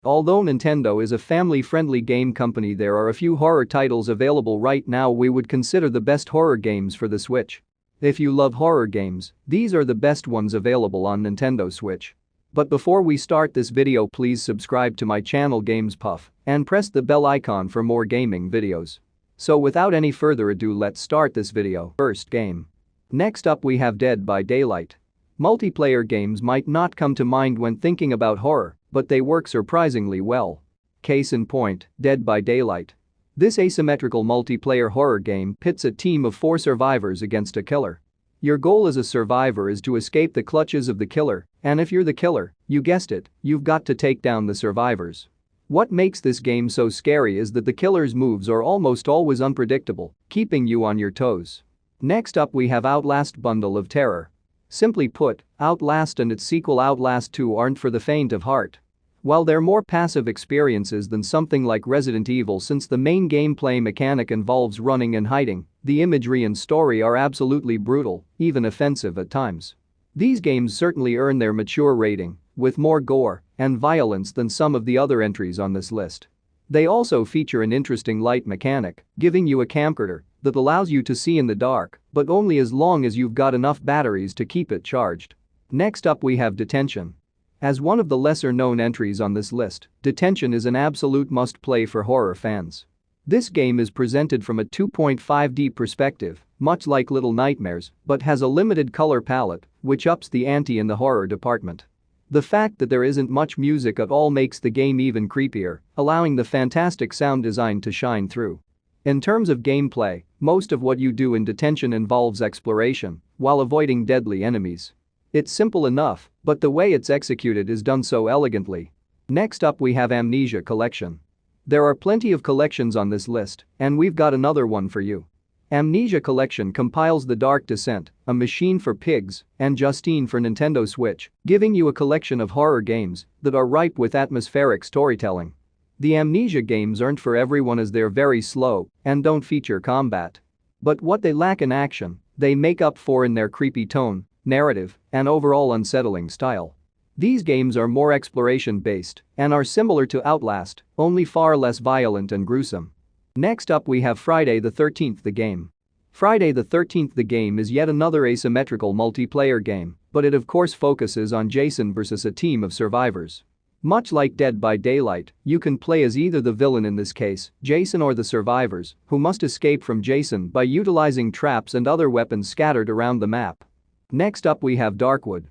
Although Nintendo is a family-friendly game company, there are a few horror titles available right now we would consider the best horror games for the Switch. If you love horror games, these are the best ones available on Nintendo Switch. But before we start this video, please subscribe to my channel Games Puff and press the bell icon for more gaming videos. So without any further ado, let's start this video. First game. Next up we have Dead by Daylight. Multiplayer games might not come to mind when thinking about horror, but they work surprisingly well. Case in point, Dead by Daylight. This asymmetrical multiplayer horror game pits a team of 4 survivors against a killer. Your goal as a survivor is to escape the clutches of the killer, and if you're the killer, you guessed it, you've got to take down the survivors. What makes this game so scary is that the killer's moves are almost always unpredictable, keeping you on your toes. Next up we have Outlast Bundle of Terror. Simply put, Outlast and its sequel Outlast 2 aren't for the faint of heart. While they're more passive experiences than something like Resident Evil, since the main gameplay mechanic involves running and hiding, the imagery and story are absolutely brutal, even offensive at times. These games certainly earn their mature rating, with more gore and violence than some of the other entries on this list. They also feature an interesting light mechanic, giving you a camcorder that allows you to see in the dark, but only as long as you've got enough batteries to keep it charged. Next up we have Detention. As one of the lesser-known entries on this list, Detention is an absolute must-play for horror fans. This game is presented from a 2.5D perspective, much like Little Nightmares, but has a limited color palette, which ups the ante in the horror department. The fact that there isn't much music at all makes the game even creepier, allowing the fantastic sound design to shine through. In terms of gameplay, most of what you do in Detention involves exploration, while avoiding deadly enemies. It's simple enough, but the way it's executed is done so elegantly. Next up we have Amnesia Collection. There are plenty of collections on this list, and we've got another one for you. Amnesia Collection compiles The Dark Descent, A Machine for Pigs, and Justine for Nintendo Switch, giving you a collection of horror games that are ripe with atmospheric storytelling. The Amnesia games aren't for everyone as they're very slow and don't feature combat. But what they lack in action, they make up for in their creepy tone, narrative, and overall unsettling style. These games are more exploration-based and are similar to Outlast, only far less violent and gruesome. Next up we have Friday the 13th the game. Friday the 13th the game is yet another asymmetrical multiplayer game, but it of course focuses on Jason versus a team of survivors. Much like Dead by Daylight, you can play as either the villain, in this case, Jason, or the survivors, who must escape from Jason by utilizing traps and other weapons scattered around the map. Next up we have Darkwood.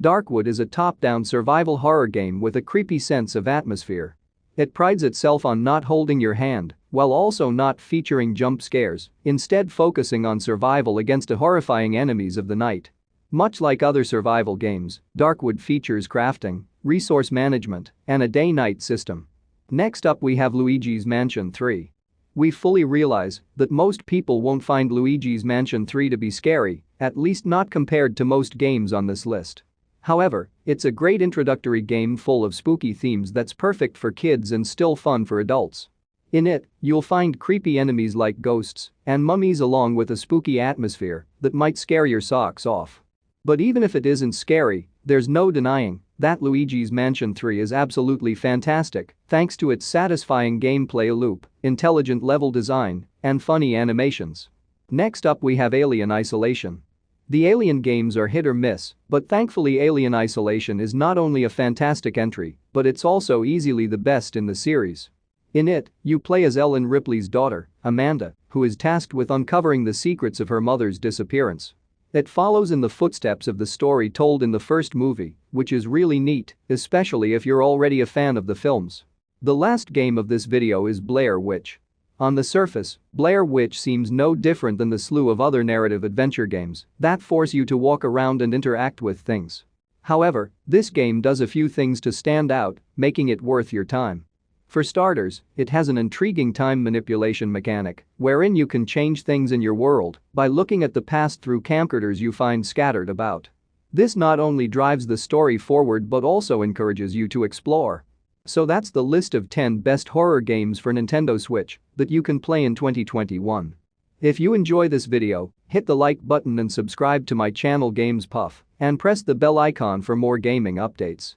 Darkwood is a top-down survival horror game with a creepy sense of atmosphere. It prides itself on not holding your hand, while also not featuring jump scares, instead focusing on survival against horrifying enemies of the night. Much like other survival games, Darkwood features crafting, resource management, and a day-night system. Next up we have Luigi's Mansion 3. We fully realize that most people won't find Luigi's Mansion 3 to be scary, at least not compared to most games on this list. However, it's a great introductory game full of spooky themes that's perfect for kids and still fun for adults. In it, you'll find creepy enemies like ghosts and mummies, along with a spooky atmosphere that might scare your socks off. But even if it isn't scary, there's no denying that Luigi's Mansion 3 is absolutely fantastic thanks to its satisfying gameplay loop, intelligent level design, and funny animations. Next up we have Alien Isolation. The Alien games are hit or miss, but thankfully Alien Isolation is not only a fantastic entry, but it's also easily the best in the series. In it, you play as Ellen Ripley's daughter, Amanda, who is tasked with uncovering the secrets of her mother's disappearance. It follows in the footsteps of the story told in the first movie, which is really neat, especially if you're already a fan of the films. The last game of this video is Blair Witch. On the surface, Blair Witch seems no different than the slew of other narrative adventure games that force you to walk around and interact with things. However, this game does a few things to stand out, making it worth your time. For starters, it has an intriguing time manipulation mechanic, wherein you can change things in your world by looking at the past through camcorders you find scattered about. This not only drives the story forward but also encourages you to explore. So that's the list of 10 best horror games for Nintendo Switch that you can play in 2021. If you enjoy this video, hit the like button and subscribe to my channel Games Puff, and press the bell icon for more gaming updates.